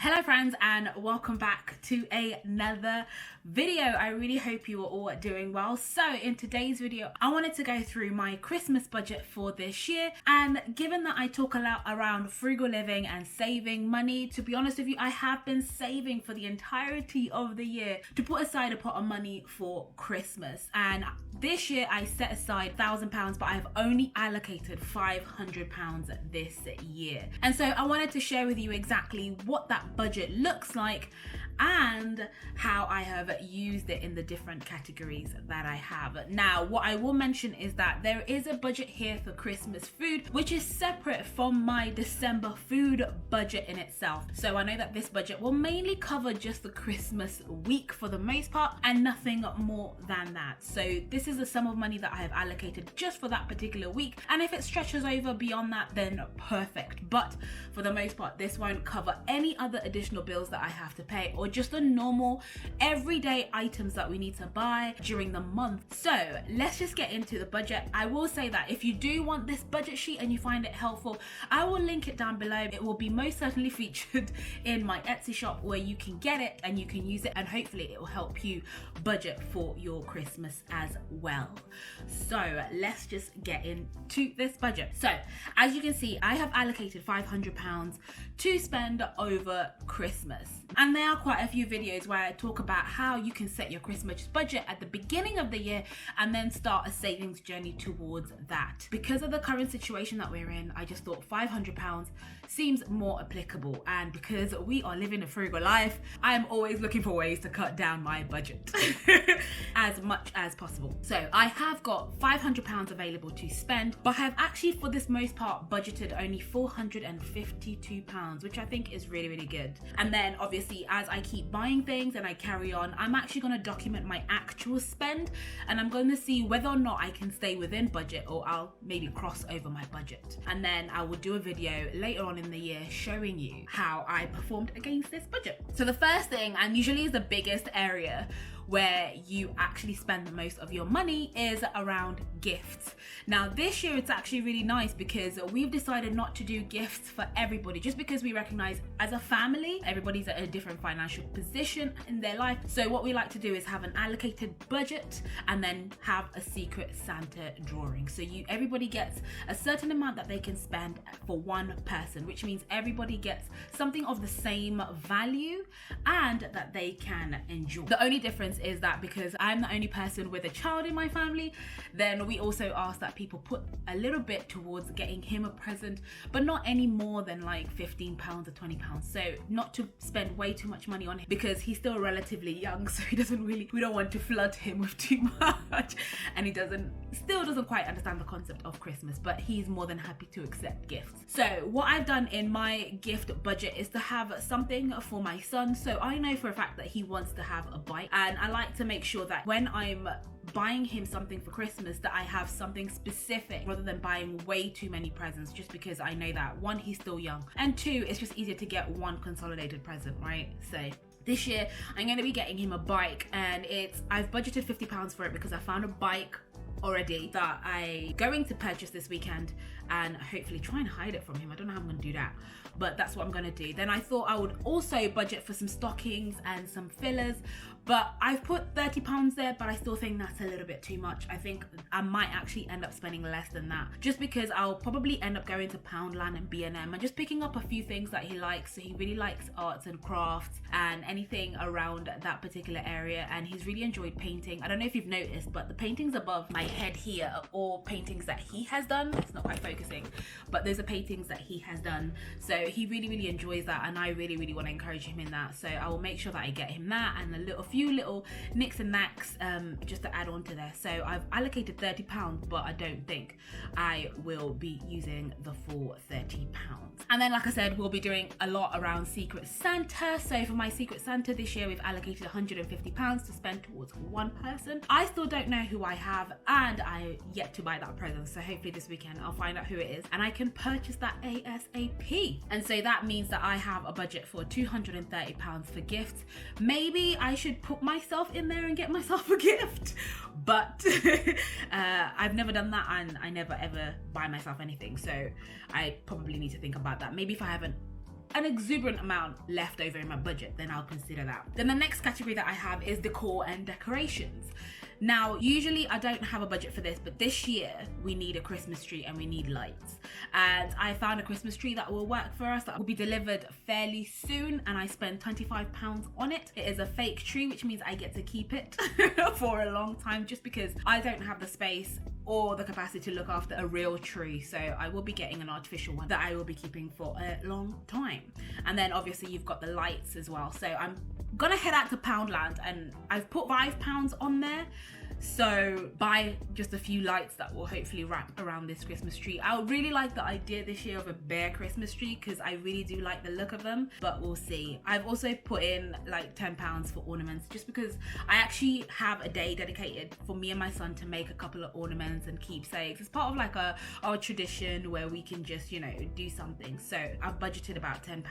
Hello friends, and welcome back to another video. I really hope you are all doing well. So in today's video, I wanted to go through my Christmas budget for this year. And given that I talk a lot around frugal living and saving money, to be honest with you, I have been saving for the entirety of the year to put aside a pot of money for Christmas. And this year I set aside £1,000, but I've only allocated £500 this year. And so I wanted to share with you exactly what that budget looks like and how I have used it in the different categories that I have. Now, what I will mention is that there is a budget here for Christmas food, which is separate from my December food budget in itself. So I know that this budget will mainly cover just the Christmas week for the most part and nothing more than that. So this is the sum of money that I have allocated just for that particular week. And if it stretches over beyond that, then perfect. But for the most part, this won't cover any other additional bills that I have to pay or just the normal everyday items that we need to buy during the month. So let's just get into the budget. I will say that if you do want this budget sheet and you find it helpful, I will link it down below. It will be most certainly featured in my Etsy shop where you can get it and you can use it, and hopefully it will help you budget for your Christmas as well. So let's just get into this budget. So as you can see, I have allocated £500 to spend over Christmas. And there are quite a few videos where I talk about how you can set your Christmas budget at the beginning of the year and then start a savings journey towards that. Because of the current situation that we're in, I just thought £500 seems more applicable. And because we are living a frugal life, I am always looking for ways to cut down my budget as much as possible. So I have got £500 available to spend, but I have actually for this most part budgeted only £452, which I think is really, really good. And then obviously as I keep buying things and I carry on, I'm actually going to document my actual spend, and I'm going to see whether or not I can stay within budget or I'll maybe cross over my budget. And then I will do a video later on in the year showing you how I performed against this budget. So the first thing, and usually is the biggest area where you actually spend the most of your money, is around gifts. Now this year it's actually really nice because we've decided not to do gifts for everybody, just because we recognize as a family everybody's at a different financial position in their life. So what we like to do is have an allocated budget and then have a secret Santa drawing. So everybody gets a certain amount that they can spend for one person, which means everybody gets something of the same value and that they can enjoy. The only difference is that because I'm the only person with a child in my family, then we also ask that people put a little bit towards getting him a present, but not any more than like £15 or £20. So not to spend way too much money on him because he's still relatively young, so we don't want to flood him with too much, and he still doesn't quite understand the concept of Christmas, but he's more than happy to accept gifts. So what I've done in my gift budget is to have something for my son. So I know for a fact that he wants to have a bike, and I like to make sure that when I'm buying him something for Christmas that I have something specific rather than buying way too many presents, just because I know that one, he's still young, and two, it's just easier to get one consolidated present, right? So this year I'm going to be getting him a bike, and I've budgeted £50 for it because I found a bike already that I'm going to purchase this weekend and hopefully try and hide it from him. I don't know how I'm going to do that, but that's what I'm going to do. Then I thought I would also budget for some stockings and some fillers, but I've put £30 there, but I still think that's a little bit too much. I think I might actually end up spending less than that, just because I'll probably end up going to Poundland and B&M and just picking up a few things that he likes. So he really likes arts and crafts and anything around that particular area, and he's really enjoyed painting. I don't know if you've noticed, but the paintings above my head here are all paintings that he has done. It's not quite focusing, but those are paintings that he has done. So he really, really enjoys that, and I really, really want to encourage him in that. So I will make sure that I get him that and a few little nicks and knacks just to add on to there. So I've allocated £30, but I don't think I will be using the full £30. And then, like I said, we'll be doing a lot around Secret Santa. So for my Secret Santa this year, we've allocated £150 to spend towards one person. I still don't know who I have, and I yet to buy that present. So hopefully this weekend I'll find out who it is and I can purchase that ASAP. And so that means that I have a budget for £230 for gifts. Maybe I should put myself in there and get myself a gift, but I've never done that, and I never ever buy myself anything, so I probably need to think about that. Maybe if I haven't an exuberant amount left over in my budget, then I'll consider that. Then the next category that I have is decor and decorations. Now, usually I don't have a budget for this, but this year we need a Christmas tree and we need lights. And I found a Christmas tree that will work for us, that will be delivered fairly soon, and I spent £25 on it. It is a fake tree, which means I get to keep it for a long time, just because I don't have the space or the capacity to look after a real tree. So I will be getting an artificial one that I will be keeping for a long time. And then obviously you've got the lights as well. So I'm gonna head out to Poundland, and I've put £5 on there. So buy just a few lights that will hopefully wrap around this Christmas tree. I would really like the idea this year of a bare Christmas tree, because I really do like the look of them, but we'll see. I've also put in like £10 for ornaments, just because I actually have a day dedicated for me and my son to make a couple of ornaments and keepsakes. It's part of like our tradition where we can just, you know, do something. So I've budgeted about £10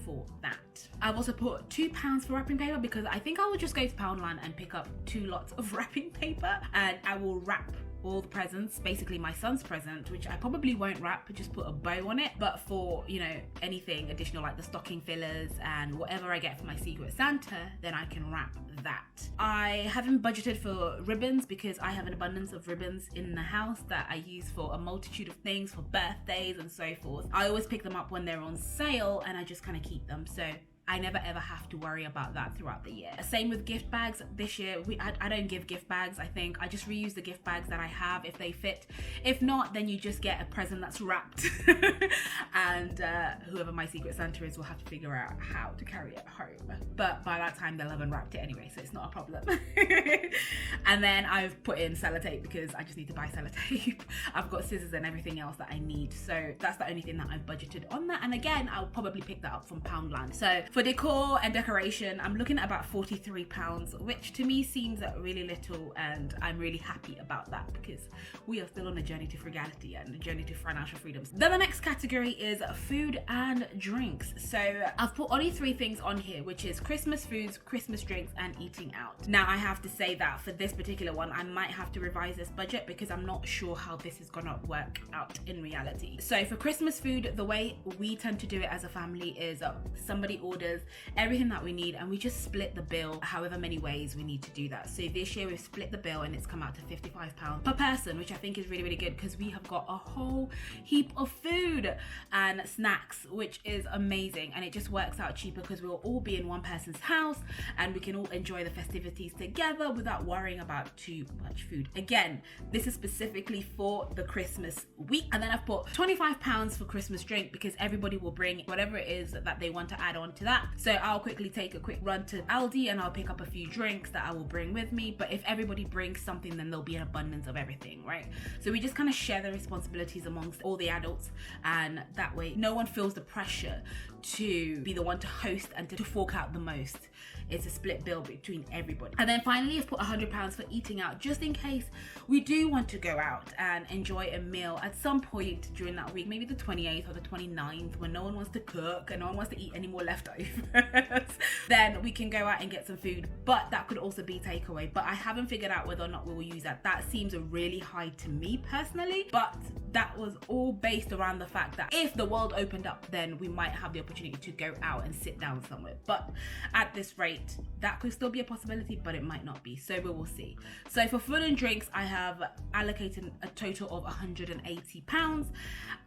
for that. I've also put £2 for wrapping paper, because I think I will just go to Poundland and pick up 2 lots of wrapping paper, and I will wrap all the presents, basically my son's present, which I probably won't wrap, but just put a bow on it. But for, you know, anything additional like the stocking fillers and whatever I get for my Secret Santa, then I can wrap that. I haven't budgeted for ribbons, because I have an abundance of ribbons in the house that I use for a multitude of things, for birthdays and so forth. I always pick them up when they're on sale, and I just kind of keep them. So I never ever have to worry about that throughout the year. Same with gift bags. This year, I don't give gift bags. I think I just reuse the gift bags that I have if they fit. If not, then you just get a present that's wrapped. And whoever my Secret Santa is will have to figure out how to carry it home. But by that time, they'll have unwrapped it anyway, so it's not a problem. And then I've put in sellotape, because I just need to buy sellotape. I've got scissors and everything else that I need. So that's the only thing that I've budgeted on that. And again, I'll probably pick that up from Poundland. So for decor and decoration, I'm looking at about £43, which to me seems really little, and I'm really happy about that, because we are still on a journey to frugality and a journey to financial freedoms. Then the next category is food and drinks. So I've put only 3 things on here, which is Christmas foods, Christmas drinks, and eating out. Now I have to say that for this particular one, I might have to revise this budget, because I'm not sure how this is gonna work out in reality. So for Christmas food, the way we tend to do it as a family is somebody orders everything that we need, and we just split the bill however many ways we need to do that. So this year we've split the bill, and it's come out to £55 per person, which I think is really, really good, because we have got a whole heap of food and snacks, which is amazing. And it just works out cheaper, because we'll all be in one person's house and we can all enjoy the festivities together without worrying about too much food. Again, this is specifically for the Christmas week. And then I've put £25 for Christmas drink, because everybody will bring whatever it is that they want to add on to that. So I'll quickly take a quick run to Aldi and I'll pick up a few drinks that I will bring with me. But if everybody brings something, then there'll be an abundance of everything, right? So we just kind of share the responsibilities amongst all the adults, and that way no one feels the pressure to be the one to host and to fork out the most. It's a split bill between everybody. And then finally, I've put £100 for eating out, just in case we do want to go out and enjoy a meal at some point during that week, maybe the 28th or the 29th, when no one wants to cook and no one wants to eat any more leftovers. Then we can go out and get some food, but that could also be takeaway. But I haven't figured out whether or not we will use that. That seems really high to me personally, but that was all based around the fact that if the world opened up, then we might have the opportunity to go out and sit down somewhere. But at this rate, that could still be a possibility, but it might not be. So we will see. So for food and drinks, I have allocated a total of £180.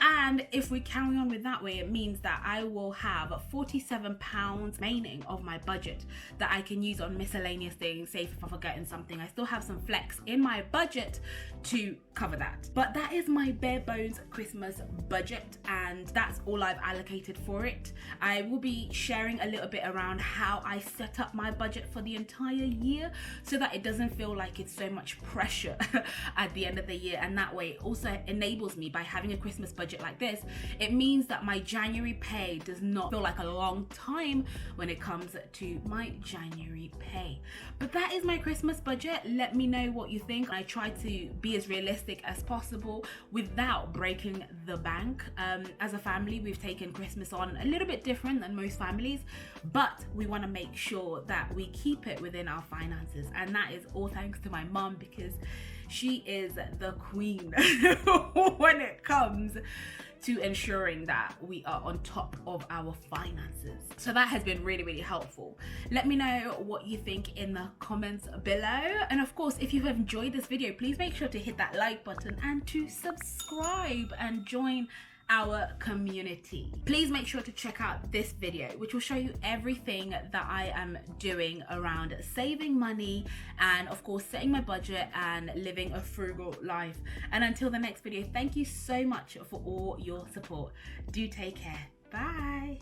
And if we carry on with that way, it means that I will have £47 remaining of my budget that I can use on miscellaneous things. Say if I'm forgetting something, I still have some flex in my budget to cover that. But that is my bare bones Christmas budget, and that's all I've allocated for it. I will be sharing a little bit around how I set up my budget for the entire year, so that it doesn't feel like it's so much pressure at the end of the year. And that way it also enables me, by having a Christmas budget like this, it means that my January pay does not feel like a long time when it comes to my January pay. But that is my Christmas budget. Let me know what you think. I try to be as realistic as possible without breaking the bank. As a family, we've taken Christmas on a little bit different than most families, but we want to make sure that we keep it within our finances. And that is all thanks to my mum, because she is the queen when it comes to ensuring that we are on top of our finances. So that has been really, really helpful. Let me know what you think in the comments below. And of course, if you have enjoyed this video, please make sure to hit that like button and to subscribe and join our community. Please make sure to check out this video, which will show you everything that I am doing around saving money and of course setting my budget and living a frugal life. And until the next video, thank you so much for all your support. Do take care. Bye.